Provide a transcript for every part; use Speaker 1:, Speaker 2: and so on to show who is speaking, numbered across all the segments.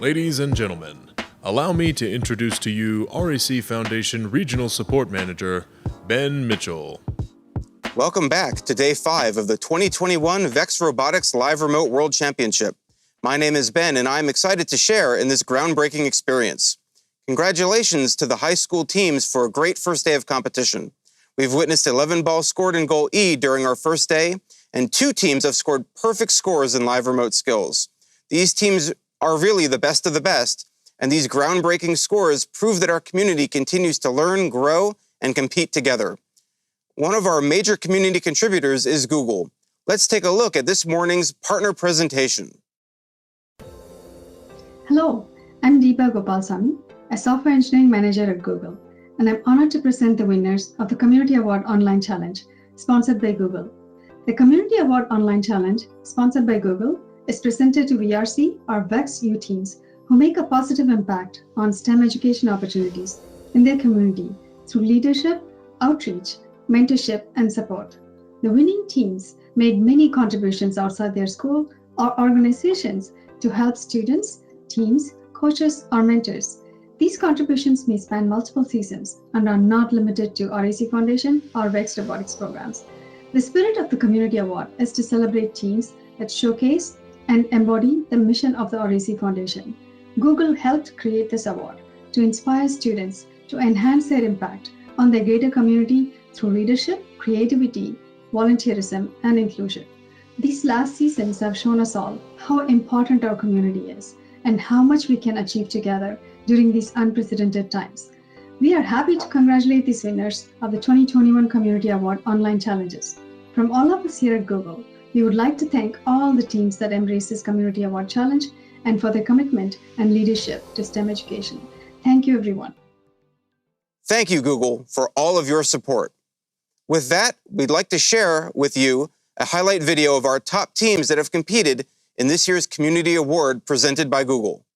Speaker 1: Ladies and gentlemen, allow me to introduce to you RAC Foundation Regional Support Manager, Ben Mitchell.
Speaker 2: Welcome back to Day 5 of the 2021 VEX Robotics Live Remote World Championship. My name is Ben, and I'm excited to share in this groundbreaking experience. Congratulations to the high school teams for a great first day of competition. We've witnessed 11 balls scored in Goal E during our first day, and 2 teams have scored perfect scores in live remote skills. These teams are really the best of the best, and these groundbreaking scores prove that our community continues to learn, grow, and compete together. One of our major community contributors is Google. Let's take a look at this morning's partner presentation.
Speaker 3: Hello, I'm Deepa Gopalsamy, a software engineering manager at Google, and I'm honored to present the winners of the Community Award Online Challenge, sponsored by Google. The Community Award Online Challenge, sponsored by Google, is presented to VRC or VEX U teams who make a positive impact on STEM education opportunities in their community through leadership, outreach, mentorship, and support. The winning teams made many contributions outside their school or organizations to help students, teams, coaches, or mentors. These contributions may span multiple seasons and are not limited to RAC Foundation or VEX Robotics programs. The spirit of the Community Award is to celebrate teams that showcase and embody the mission of the RAC Foundation. Google helped create this award to inspire students to enhance their impact on their greater community through leadership, creativity, volunteerism, and inclusion. These last seasons have shown us all how important our community is and how much we can achieve together during these unprecedented times. We are happy to congratulate these winners of the 2021 Community Award Online Challenges. From all of us here at Google, we would like to thank all the teams that embrace this Community Award Challenge and for their commitment and leadership to STEM education. Thank you, everyone.
Speaker 2: Thank you, Google, for all of your support. With that, we'd like to share with you a highlight video of our top teams that have competed in this year's Community Award presented by Google.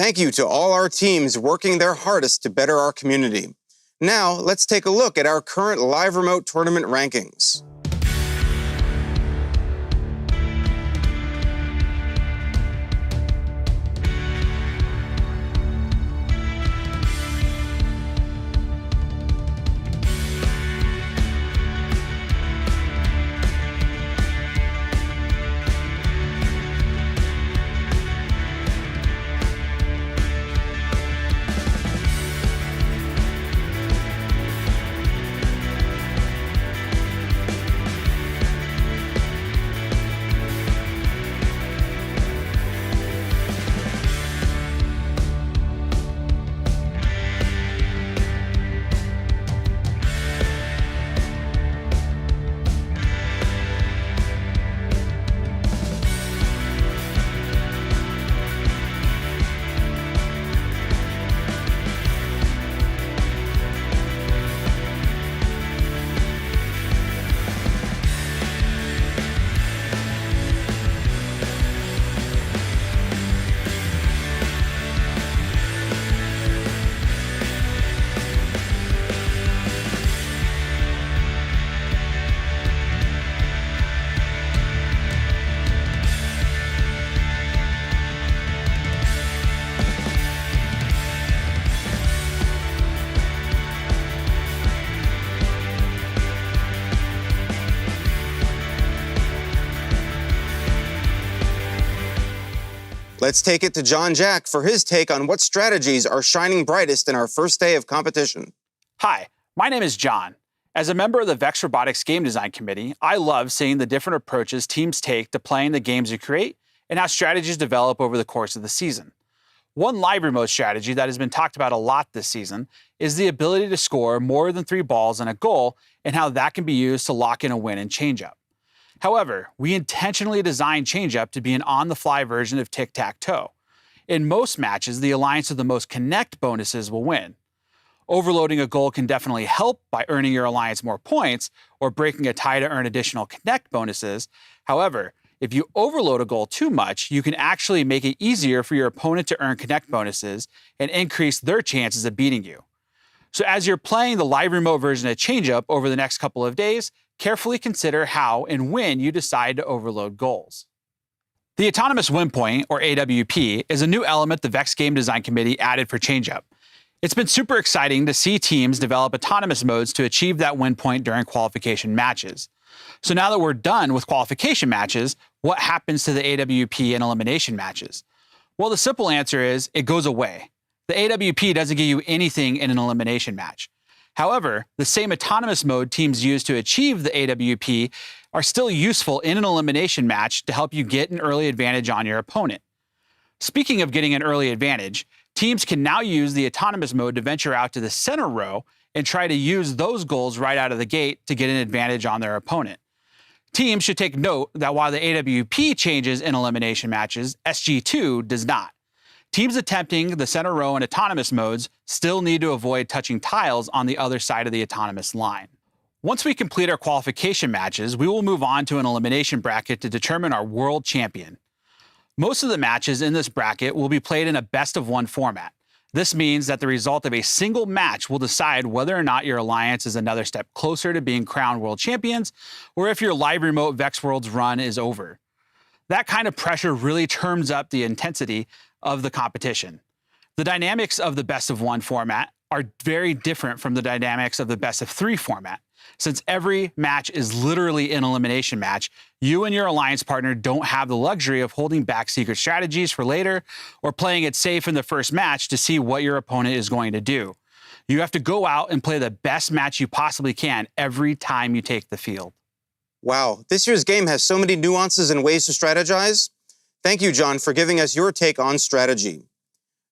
Speaker 2: Thank you to all our teams working their hardest to better our community. Now, let's take a look at our current live remote tournament rankings. Let's take it to John Jack for his take on what strategies are shining brightest in our first day of competition.
Speaker 4: Hi, my name is John. As a member of the VEX Robotics Game Design Committee, I love seeing the different approaches teams take to playing the games you create and how strategies develop over the course of the season. One live remote strategy that has been talked about a lot this season is the ability to score more than 3 balls and a goal and how that can be used to lock in a win in changeup. However, we intentionally designed changeup to be an on-the-fly version of tic-tac-toe. In most matches, the alliance of the most connect bonuses will win. Overloading a goal can definitely help by earning your alliance more points or breaking a tie to earn additional connect bonuses. However, if you overload a goal too much, you can actually make it easier for your opponent to earn connect bonuses and increase their chances of beating you. So as you're playing the live remote version of changeup over the next couple of days, carefully consider how and when you decide to overload goals. The Autonomous Win Point, or AWP, is a new element the VEX Game Design Committee added for changeup. It's been super exciting to see teams develop autonomous modes to achieve that win point during qualification matches. So now that we're done with qualification matches, what happens to the AWP in elimination matches? Well, the simple answer is it goes away. The AWP doesn't give you anything in an elimination match. However, the same autonomous mode teams use to achieve the AWP are still useful in an elimination match to help you get an early advantage on your opponent. Speaking of getting an early advantage, teams can now use the autonomous mode to venture out to the center row and try to use those goals right out of the gate to get an advantage on their opponent. Teams should take note that while the AWP changes in elimination matches, SG2 does not. Teams attempting the center row and autonomous modes still need to avoid touching tiles on the other side of the autonomous line. Once we complete our qualification matches, we will move on to an elimination bracket to determine our world champion. Most of the matches in this bracket will be played in a best-of-1 format. This means that the result of a single match will decide whether or not your alliance is another step closer to being crowned world champions, or if your live remote VEX Worlds run is over. That kind of pressure really turns up the intensity of the competition. The dynamics of the best-of-1 format are very different from the dynamics of the best-of-3 format. Since every match is literally an elimination match, you and your alliance partner don't have the luxury of holding back secret strategies for later or playing it safe in the first match to see what your opponent is going to do. You have to go out and play the best match you possibly can every time you take the field.
Speaker 2: Wow, this year's game has so many nuances and ways to strategize. Thank you, John, for giving us your take on strategy.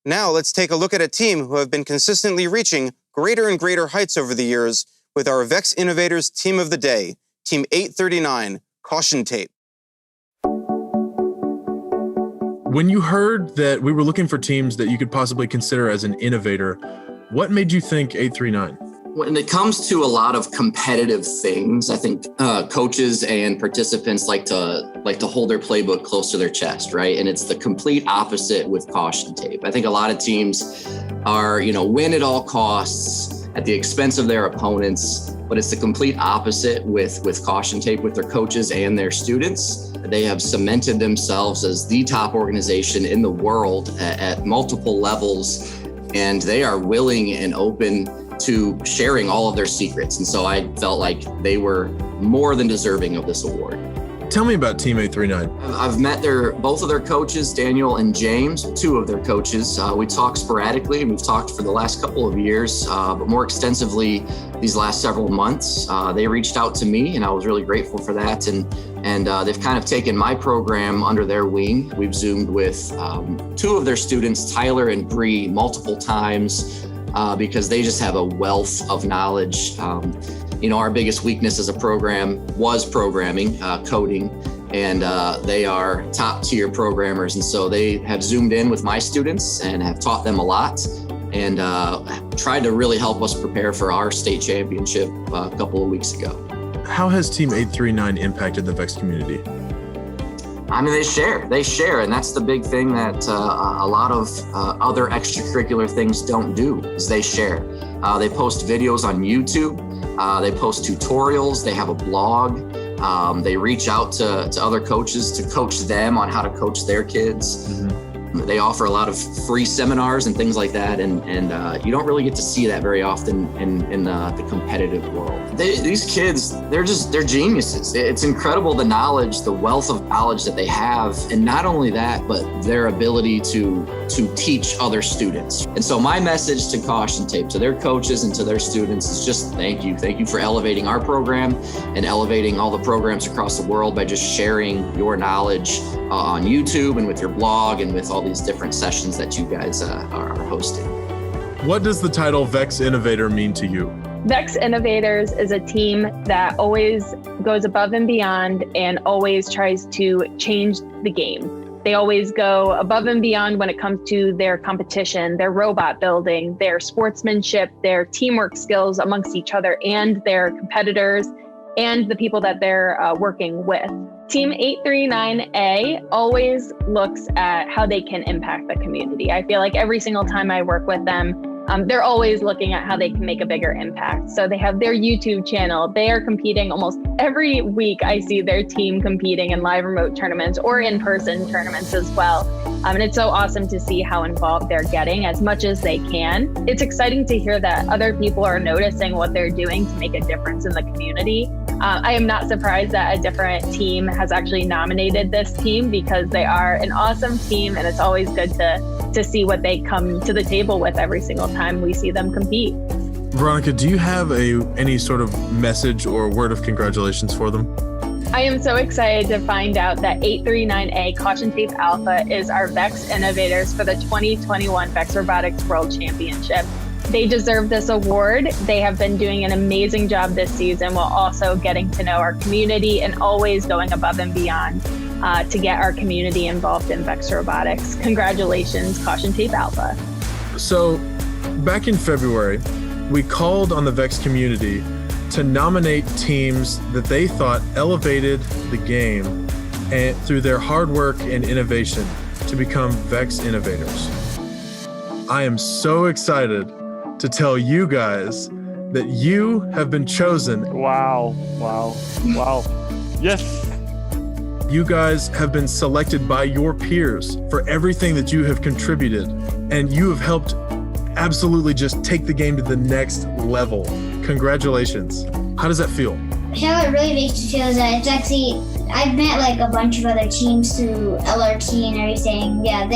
Speaker 2: Now let's take a look at a team who have been consistently reaching greater and greater heights over the years with our VEX Innovators Team of the Day, Team 839, Caution Tape.
Speaker 1: When you heard that we were looking for teams that you could possibly consider as an innovator, what made you think 839?
Speaker 5: When it comes to a lot of competitive things, I think coaches and participants like to hold their playbook close to their chest, right? And it's the complete opposite with caution tape. I think a lot of teams are, win at all costs at the expense of their opponents, but it's the complete opposite with caution tape with their coaches and their students. They have cemented themselves as the top organization in the world at multiple levels, and they are willing and open to sharing all of their secrets. And so I felt like they were more than deserving of this award.
Speaker 1: Tell me about Team 839.
Speaker 5: I've met both of their coaches, Daniel and James, two of their coaches. We talk sporadically, and we've talked for the last couple of years, but more extensively these last several months. They reached out to me, and I was really grateful for that. And they've kind of taken my program under their wing. We've Zoomed with two of their students, Tyler and Bree, multiple times because they just have a wealth of knowledge. Our biggest weakness as a program was programming, coding, and they are top tier programmers. And so they have Zoomed in with my students and have taught them a lot and tried to really help us prepare for our state championship a couple of weeks ago.
Speaker 1: How has Team 839 impacted the VEX community?
Speaker 5: I mean, they share, and that's the big thing that a lot of other extracurricular things don't do, is they share. They post videos on YouTube, they post tutorials, they have a blog, they reach out to other coaches to coach them on how to coach their kids. Mm-hmm. They offer a lot of free seminars and things like that, and you don't really get to see that very often in the competitive world. These kids, they're geniuses. It's incredible the knowledge, the wealth of knowledge that they have, and not only that, but their ability to teach other students. And so my message to Caution Tape, to their coaches and to their students, is just thank you. Thank you for elevating our program and elevating all the programs across the world by just sharing your knowledge on YouTube and with your blog and with all these different sessions that you guys are hosting.
Speaker 1: What does the title VEX Innovator mean to you?
Speaker 6: VEX Innovators is a team that always goes above and beyond and always tries to change the game. They always go above and beyond when it comes to their competition, their robot building, their sportsmanship, their teamwork skills amongst each other and their competitors and the people that they're working with. Team 839A always looks at how they can impact the community. I feel like every single time I work with them, they're always looking at how they can make a bigger impact. So they have their YouTube channel. They are competing almost every week. I see their team competing in live remote tournaments or in-person tournaments as well. And it's so awesome to see how involved they're getting as much as they can. It's exciting to hear that other people are noticing what they're doing to make a difference in the community. I am not surprised that a different team has actually nominated this team because they are an awesome team, and it's always good to see what they come to the table with every single time we see them compete.
Speaker 1: Veronica, do you have any sort of message or word of congratulations for them?
Speaker 6: I am so excited to find out that 839A Caution Tape Alpha is our VEX Innovators for the 2021 VEX Robotics World Championship. They deserve this award. They have been doing an amazing job this season while also getting to know our community and always going above and beyond to get our community involved in VEX Robotics. Congratulations, Caution Tape Alpha. So,
Speaker 1: back in February, we called on the VEX community to nominate teams that they thought elevated the game and through their hard work and innovation to become VEX Innovators. I am so excited to tell you guys that you have been chosen.
Speaker 7: Wow. Yes.
Speaker 1: You guys have been selected by your peers for everything that you have contributed, and you have helped absolutely just take the game to the next level. Congratulations. How does that feel?
Speaker 8: How it really makes me feel is that it's actually, I've met like a bunch of other teams through LRT and everything. Yeah,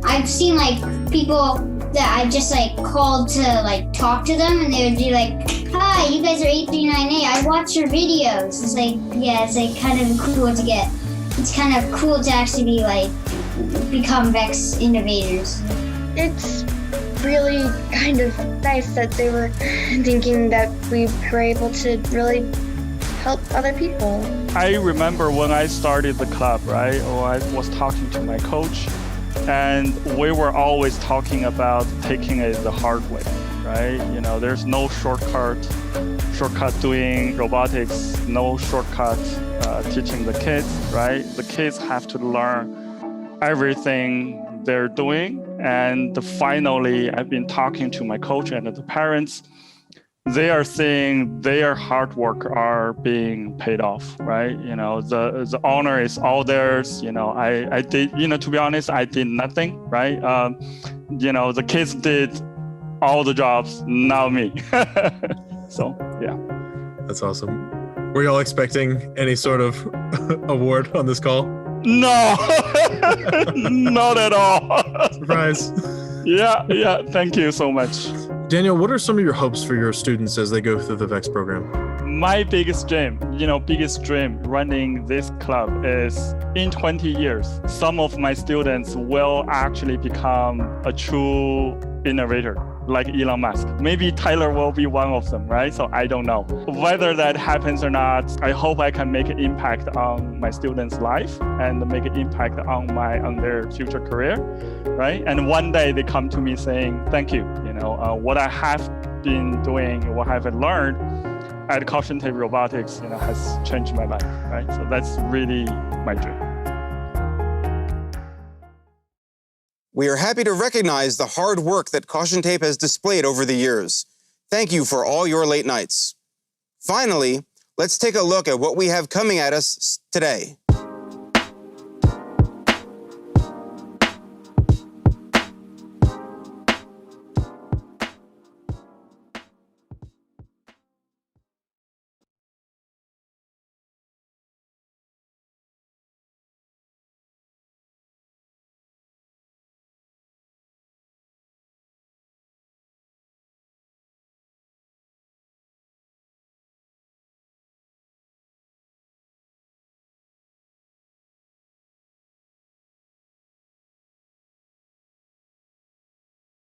Speaker 8: I've seen like people that I just like called to like talk to them, and they would be like, "Hi, you guys are 839A. I watch your videos." It's like, yeah, it's like kind of cool to get. It's kind of cool to actually be like become VEX Innovators.
Speaker 9: It's really kind of nice that they were thinking that we were able to really help other people.
Speaker 7: I remember when I started the club, right? Or I was talking to my coach, and we were always talking about taking it the hard way, right? You know, there's no shortcut doing robotics, no shortcut teaching the kids, right? The kids have to learn everything they're doing. And finally, I've been talking to my coach and the parents. They are seeing their hard work are being paid off, right? You know, the honor is all theirs. You know, I did, you know, to be honest, I did nothing, right? You know, the kids did all the jobs, not me. So, yeah.
Speaker 1: That's awesome. Were y'all expecting any sort of award on this call?
Speaker 7: No, not at all.
Speaker 1: Surprise.
Speaker 7: Yeah, thank you so much.
Speaker 1: Daniel, what are some of your hopes for your students as they go through the VEX program?
Speaker 7: My biggest dream running this club is in 20 years, some of my students will actually become a true innovator, like Elon Musk. Maybe Tyler will be one of them, right? So I don't know. Whether that happens or not, I hope I can make an impact on my students' life and make an impact on their future career, right? And one day they come to me saying, thank you, what I have been doing, what I have learned at Caution Tape Robotics, has changed my life, right? So that's really my dream.
Speaker 2: We are happy to recognize the hard work that Caution Tape has displayed over the years. Thank you for all your late nights. Finally, let's take a look at what we have coming at us today.